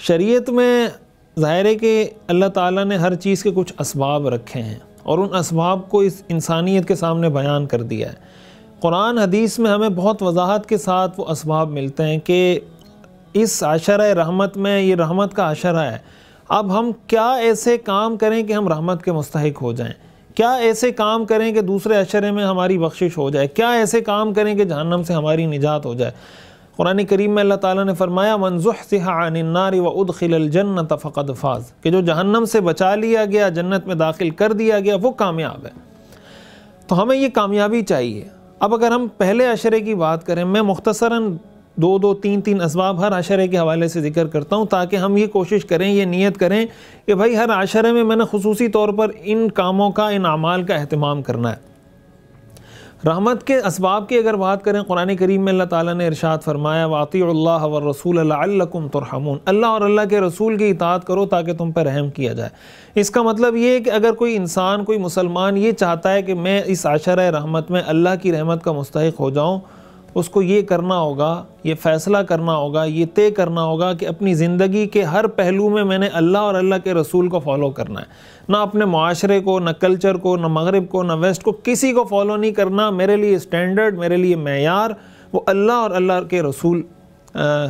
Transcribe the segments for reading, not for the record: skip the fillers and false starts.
شریعت میں ظاہر ہے کہ اللہ تعالیٰ نے ہر چیز کے کچھ اسباب رکھے ہیں اور ان اسباب کو اس انسانیت کے سامنے بیان کر دیا ہے۔ قرآن حدیث میں ہمیں بہت وضاحت کے ساتھ وہ اسباب ملتے ہیں کہ اس عشرہ رحمت میں، یہ رحمت کا عشرہ ہے، اب ہم کیا ایسے کام کریں کہ ہم رحمت کے مستحق ہو جائیں، کیا ایسے کام کریں کہ دوسرے عشرے میں ہماری بخشش ہو جائے، کیا ایسے کام کریں کہ جہنم سے ہماری نجات ہو جائے۔ قرآن کریم میں اللہ تعالیٰ نے فرمایا من زحزح عن النار وادخل الجنۃ فقد فاز، کہ جو جہنم سے بچا لیا گیا، جنت میں داخل کر دیا گیا، وہ کامیاب ہے۔ تو ہمیں یہ کامیابی چاہیے۔ اب اگر ہم پہلے عشرے کی بات کریں، میں مختصراً دو تین اسباب ہر عشرے کے حوالے سے ذکر کرتا ہوں تاکہ ہم یہ کوشش کریں، یہ نیت کریں کہ بھائی ہر عشرے میں نے خصوصی طور پر ان کاموں کا، ان اعمال کا اہتمام کرنا ہے۔ رحمت کے اسباب کی اگر بات کریں، قرآن کریم میں اللہ تعالیٰ نے ارشاد فرمایا وَأَطِيعُوا اللَّهَ وَالرَّسُولَ لَعَلَّكُمْ تُرْحَمُونَ، اللہ اور اللہ کے رسول کی اطاعت کرو تاکہ تم پہ رحم کیا جائے۔ اس کا مطلب یہ ہے کہ اگر کوئی انسان، کوئی مسلمان یہ چاہتا ہے کہ میں اس عشرہ رحمت میں اللہ کی رحمت کا مستحق ہو جاؤں، اس کو یہ کرنا ہوگا، یہ فیصلہ کرنا ہوگا، یہ طے کرنا ہوگا کہ اپنی زندگی کے ہر پہلو میں نے اللہ اور اللہ کے رسول کو فالو کرنا ہے۔ نہ اپنے معاشرے کو، نہ کلچر کو، نہ مغرب کو، نہ ویسٹ کو، کسی کو فالو نہیں کرنا۔ میرے لیے سٹینڈرڈ، میرے لیے معیار وہ اللہ اور اللہ کے رسول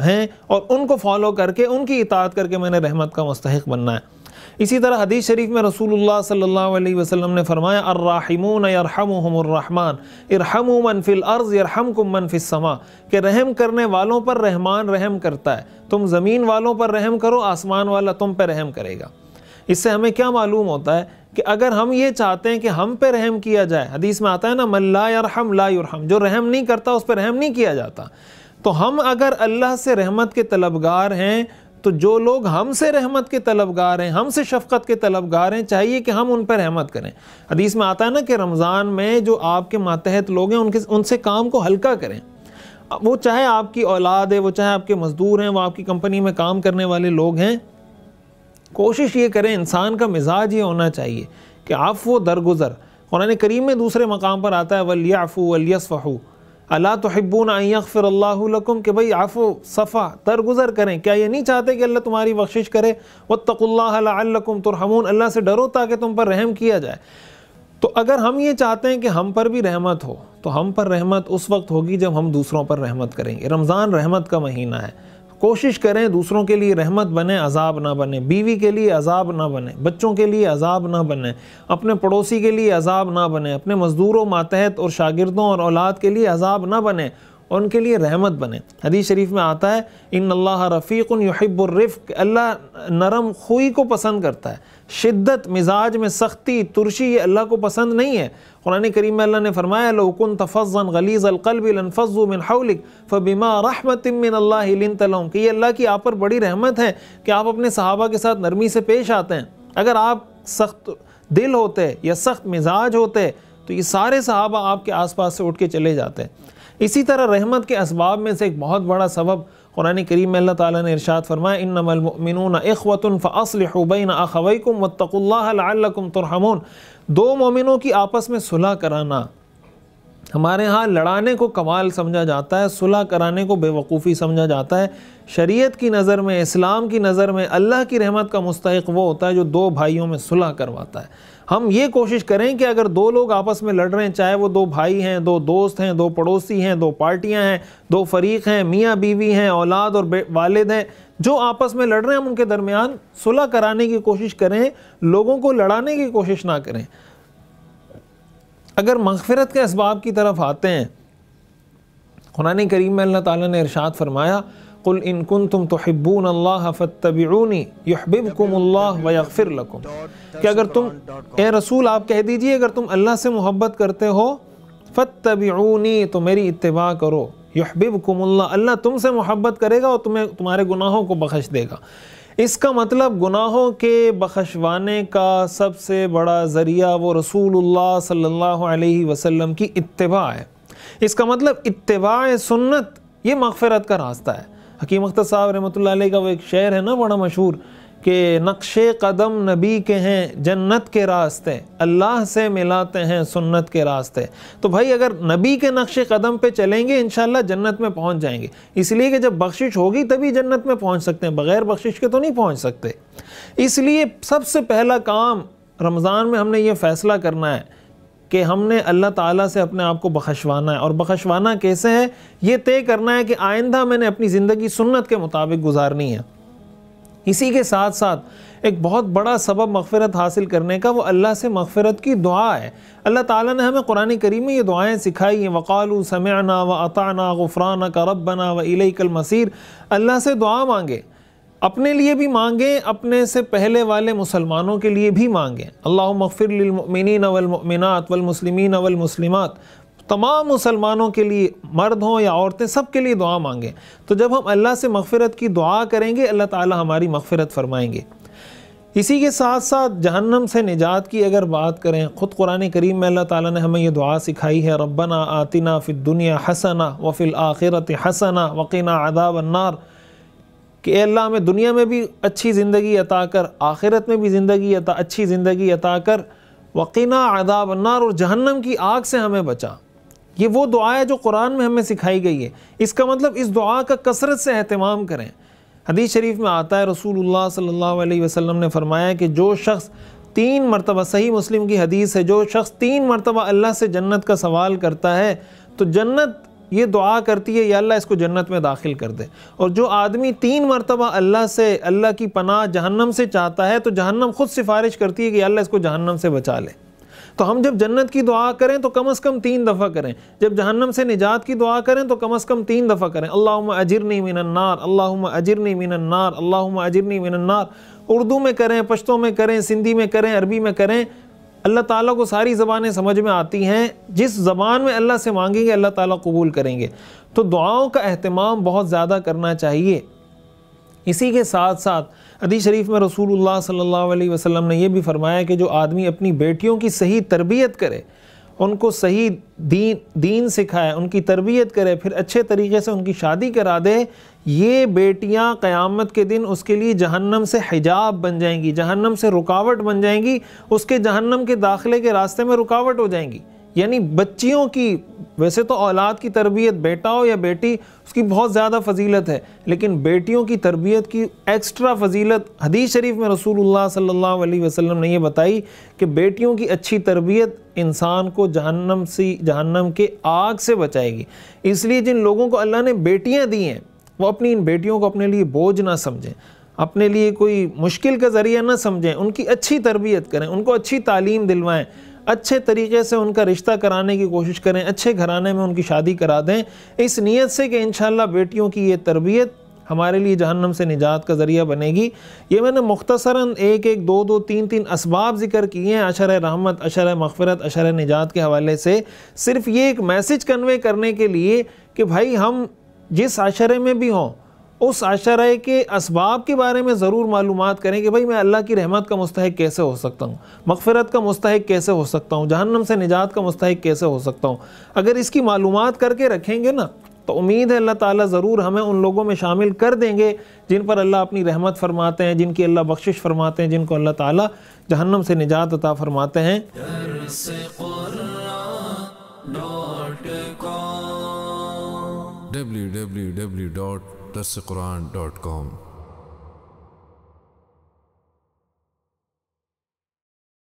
ہیں، اور ان کو فالو کر کے، ان کی اطاعت کر کے میں نے رحمت کا مستحق بننا ہے۔ اسی طرح حدیث شریف میں رسول اللہ صلی اللہ علیہ وسلم نے فرمایا الراحمون یرحمهم الرحمن ارحموا من فی الارض یرحمکم من فی السماء، کہ رحم کرنے والوں پر رحمان رحم کرتا ہے، تم زمین والوں پر رحم کرو، آسمان والا تم پہ رحم کرے گا۔ اس سے ہمیں کیا معلوم ہوتا ہے کہ اگر ہم یہ چاہتے ہیں کہ ہم پہ رحم کیا جائے، حدیث میں آتا ہے نا من لا یرحم لا یرحم، جو رحم نہیں کرتا اس پہ رحم نہیں کیا جاتا۔ تو ہم اگر اللہ سے رحمت کے طلبگار ہیں تو جو لوگ ہم سے رحمت کے طلبگار ہیں، ہم سے شفقت کے طلبگار ہیں، چاہیے کہ ہم ان پر رحمت کریں۔ حدیث میں آتا ہے نا کہ رمضان میں جو آپ کے ماتحت لوگ ہیں ان سے کام کو ہلکا کریں، وہ چاہے آپ کی اولاد ہے، وہ چاہے آپ کے مزدور ہیں، وہ آپ کی کمپنی میں کام کرنے والے لوگ ہیں۔ کوشش یہ کریں، انسان کا مزاج یہ ہونا چاہیے کہ عفو درگزر۔ قرآن کریم میں دوسرے مقام پر آتا ہے وَلْيَعْفُوا وَلْيَصْفَحُوا اَلَا تُحِبُّونَ أَن يَغْفِرَ اللَّهُ لَكُمْ، کہ بھئی عفو، صفح، درگزر کریں۔ کیا یہ نہیں چاہتے کہ اللہ تمہاری بخشش کرے؟ وَاتَّقُوا اللَّهَ لَعَلَّكُمْ تُرْحَمُونَ، اللہ سے ڈرو تاکہ تم پر رحم کیا جائے۔ تو اگر ہم یہ چاہتے ہیں کہ ہم پر بھی رحمت ہو تو ہم پر رحمت اس وقت ہوگی جب ہم دوسروں پر رحمت کریں گے۔ رمضان رحمت کا مہینہ ہے، کوشش کریں دوسروں کے لیے رحمت بنے، عذاب نہ بنے، بیوی کے لیے عذاب نہ بنے، بچوں کے لیے عذاب نہ بنے، اپنے پڑوسی کے لیے عذاب نہ بنے، اپنے مزدوروں، ماتحت اور شاگردوں اور اولاد کے لیے عذاب نہ بنے، ان کے لیے رحمت بنے۔ حدیث شریف میں آتا ہے ان اللہ رفیق یحب الرفق، اللہ نرم خوئی کو پسند کرتا ہے، شدت، مزاج میں سختی، ترشی یہ اللہ کو پسند نہیں ہے۔ قرآن کریم میں اللہ نے فرمایا لو كنت فظا غلیظ القلب لانفضوا من حولك فبما رحمت من اللہ لنت لهم، کہ یہ اللہ کی آپ پر بڑی رحمت ہے کہ آپ اپنے صحابہ کے ساتھ نرمی سے پیش آتے ہیں۔ اگر آپ سخت دل ہوتے یا سخت مزاج ہوتے تو یہ سارے صحابہ آپ کے آس پاس سے اٹھ کے چلے جاتے۔ اسی طرح رحمت کے اسباب میں سے ایک بہت بڑا سبب قرآن کریم میں اللہ تعالیٰ نے ارشاد فرمایا انما المؤمنون اخوة فاصلحوا بین اخویکم واتقوا اللہ لعلکم ترحمون، دو مومنوں کی آپس میں صلح کرانا ہمارے ہاں لڑانے کو کمال سمجھا جاتا ہے، صلح کرانے کو بے وقوفی سمجھا جاتا ہے۔ شریعت کی نظر میں، اسلام کی نظر میں اللہ کی رحمت کا مستحق وہ ہوتا ہے جو دو بھائیوں میں صلح کرواتا ہے۔ ہم یہ کوشش کریں کہ اگر دو لوگ آپس میں لڑ رہے ہیں، چاہے وہ دو بھائی ہیں، دو دوست ہیں، دو پڑوسی ہیں، دو پارٹیاں ہیں، دو فریق ہیں، میاں بیوی ہیں، اولاد اور والد ہیں، جو آپس میں لڑ رہے ہیں ہم ان کے درمیان صلح کرانے کی کوشش کریں، لوگوں کو لڑانے کی کوشش نہ کریں۔ اگر مغفرت کے اسباب کی طرف آتے ہیں، قرآن کریم میں اللہ تعالیٰ نے ارشاد فرمایا قل ان کنتم تحبون اللہ فاتبعونی یحببکم اللہ ویغفر لکم، کہ اگر تم، اے رسول آپ کہہ دیجئے اگر تم اللہ سے محبت کرتے ہو فاتبعونی، تو میری اتباع کرو، یحببکم اللہ، اللہ تم سے محبت کرے گا اور تمہارے گناہوں کو بخش دے گا۔ اس کا مطلب گناہوں کے بخشوانے کا سب سے بڑا ذریعہ وہ رسول اللہ صلی اللہ علیہ وسلم کی اتباع ہے۔ اس کا مطلب اتباع سنت یہ مغفرت کا راستہ ہے۔ حکیم اختر صاحب رحمۃ اللہ علیہ کا وہ ایک شعر ہے نا بڑا مشہور کہ نقش قدم نبی کے ہیں جنت کے راستے، اللہ سے ملاتے ہیں سنت کے راستے۔ تو بھائی اگر نبی کے نقش قدم پہ چلیں گے انشاءاللہ جنت میں پہنچ جائیں گے، اس لیے کہ جب بخشش ہوگی تبھی جنت میں پہنچ سکتے ہیں، بغیر بخشش کے تو نہیں پہنچ سکتے۔ اس لیے سب سے پہلا کام رمضان میں ہم نے یہ فیصلہ کرنا ہے کہ ہم نے اللہ تعالیٰ سے اپنے آپ کو بخشوانا ہے، اور بخشوانا کیسے ہے یہ طے کرنا ہے کہ آئندہ میں نے اپنی زندگی سنت کے مطابق گزارنی ہے۔ اسی کے ساتھ ساتھ ایک بہت بڑا سبب مغفرت حاصل کرنے کا وہ اللہ سے مغفرت کی دعا ہے۔ اللہ تعالیٰ نے ہمیں قرآن کریم میں یہ دعائیں سکھائی ہیں، وَقَالُوا سَمِعْنَا وَأَطَعْنَا غُفْرَانَكَ رَبَّنَا وَإِلَيْكَ الْمَصِيرُ۔ اللہ سے دعا مانگے، اپنے لیے بھی مانگیں، اپنے سے پہلے والے مسلمانوں کے لیے بھی مانگیں۔ اللہم اغفر للمؤمنین والمؤمنات والمسلمین والمسلمات، تمام مسلمانوں کے لیے، مرد ہوں یا عورتیں، سب کے لیے دعا مانگیں۔ تو جب ہم اللہ سے مغفرت کی دعا کریں گے اللہ تعالی ہماری مغفرت فرمائیں گے۔ اسی کے ساتھ ساتھ جہنم سے نجات کی اگر بات کریں، خود قرآن کریم میں اللہ تعالیٰ نے ہمیں یہ دعا سکھائی ہے، ربنا آتنا فی الدنیا حسنہ وفی الآخرۃ حسنہ وقنا عذاب النار، کہ اے اللہ ہمیں دنیا میں بھی اچھی زندگی عطا کر، آخرت میں بھی اچھی زندگی عطا کر، وقنا عذاب النار، اور جہنم کی آگ سے ہمیں بچا۔ یہ وہ دعا ہے جو قرآن میں ہمیں سکھائی گئی ہے۔ اس کا مطلب اس دعا کا کثرت سے اہتمام کریں۔ حدیث شریف میں آتا ہے، رسول اللہ صلی اللہ علیہ وسلم نے فرمایا کہ جو شخص 3 مرتبہ، صحیح مسلم کی حدیث ہے، جو شخص 3 مرتبہ اللہ سے جنت کا سوال کرتا ہے تو جنت یہ دعا کرتی ہے یا اللہ اس کو جنت میں داخل کر دے، اور جو آدمی 3 مرتبہ اللہ کی پناہ جہنم سے چاہتا ہے تو جہنم خود سفارش کرتی ہے کہ اللہ اس کو جہنم سے بچا لے۔ تو ہم جب جنت کی دعا کریں تو کم از کم 3 دفعہ کریں، جب جہنم سے نجات کی دعا کریں تو کم از کم 3 دفعہ کریں۔ اللہم اجرنی من النار، اللہم اجرنی من النار، اللہم اجرنی من النار۔ اردو میں کریں، پشتو میں کریں، سندھی میں کریں، عربی میں کریں، اللہ تعالیٰ کو ساری زبانیں سمجھ میں آتی ہیں، جس زبان میں اللہ سے مانگیں گے اللہ تعالیٰ قبول کریں گے۔ تو دعاؤں کا اہتمام بہت زیادہ کرنا چاہیے۔ اسی کے ساتھ ساتھ حدیث شریف میں رسول اللہ صلی اللہ علیہ وسلم نے یہ بھی فرمایا کہ جو آدمی اپنی بیٹیوں کی صحیح تربیت کرے، ان کو صحیح دین سکھائے، ان کی تربیت کرے، پھر اچھے طریقے سے ان کی شادی کرا دے، یہ بیٹیاں قیامت کے دن اس کے لیے جہنم سے حجاب بن جائیں گی، جہنم سے رکاوٹ بن جائیں گی، اس کے جہنم کے داخلے کے راستے میں رکاوٹ ہو جائیں گی۔ یعنی بچیوں کی، ویسے تو اولاد کی تربیت بیٹا ہو یا بیٹی اس کی بہت زیادہ فضیلت ہے، لیکن بیٹیوں کی تربیت کی ایکسٹرا فضیلت حدیث شریف میں رسول اللہ صلی اللہ علیہ وسلم نے یہ بتائی کہ بیٹیوں کی اچھی تربیت انسان کو جہنم کے آگ سے بچائے گی۔ اس لیے جن لوگوں کو اللہ نے بیٹیاں دی ہیں وہ اپنی ان بیٹیوں کو اپنے لیے بوجھ نہ سمجھیں، اپنے لیے کوئی مشکل کا ذریعہ نہ سمجھیں، ان کی اچھی تربیت کریں، ان کو اچھی تعلیم دلوائیں، اچھے طریقے سے ان کا رشتہ کرانے کی کوشش کریں، اچھے گھرانے میں ان کی شادی کرا دیں، اس نیت سے کہ انشاءاللہ بیٹیوں کی یہ تربیت ہمارے لیے جہنم سے نجات کا ذریعہ بنے گی۔ یہ میں نے مختصراً 1 2 3 اسباب ذکر کیے ہیں عشرہ رحمت، عشرہ مغفرت، عشرہ نجات کے حوالے سے، صرف یہ ایک میسج کنوے کرنے کے لیے کہ بھائی ہم جس عشرے میں بھی ہوں اس عشرے کے اسباب کے بارے میں ضرور معلومات کریں کہ بھائی میں اللہ کی رحمت کا مستحق کیسے ہو سکتا ہوں، مغفرت کا مستحق کیسے ہو سکتا ہوں، جہنم سے نجات کا مستحق کیسے ہو سکتا ہوں۔ اگر اس کی معلومات کر کے رکھیں گے نا تو امید ہے اللہ تعالیٰ ضرور ہمیں ان لوگوں میں شامل کر دیں گے جن پر اللہ اپنی رحمت فرماتے ہیں، جن کی اللہ بخشش فرماتے ہیں، جن کو اللہ تعالیٰ جہنم سے نجات عطا فرماتے ہیں۔ www.darsequran.com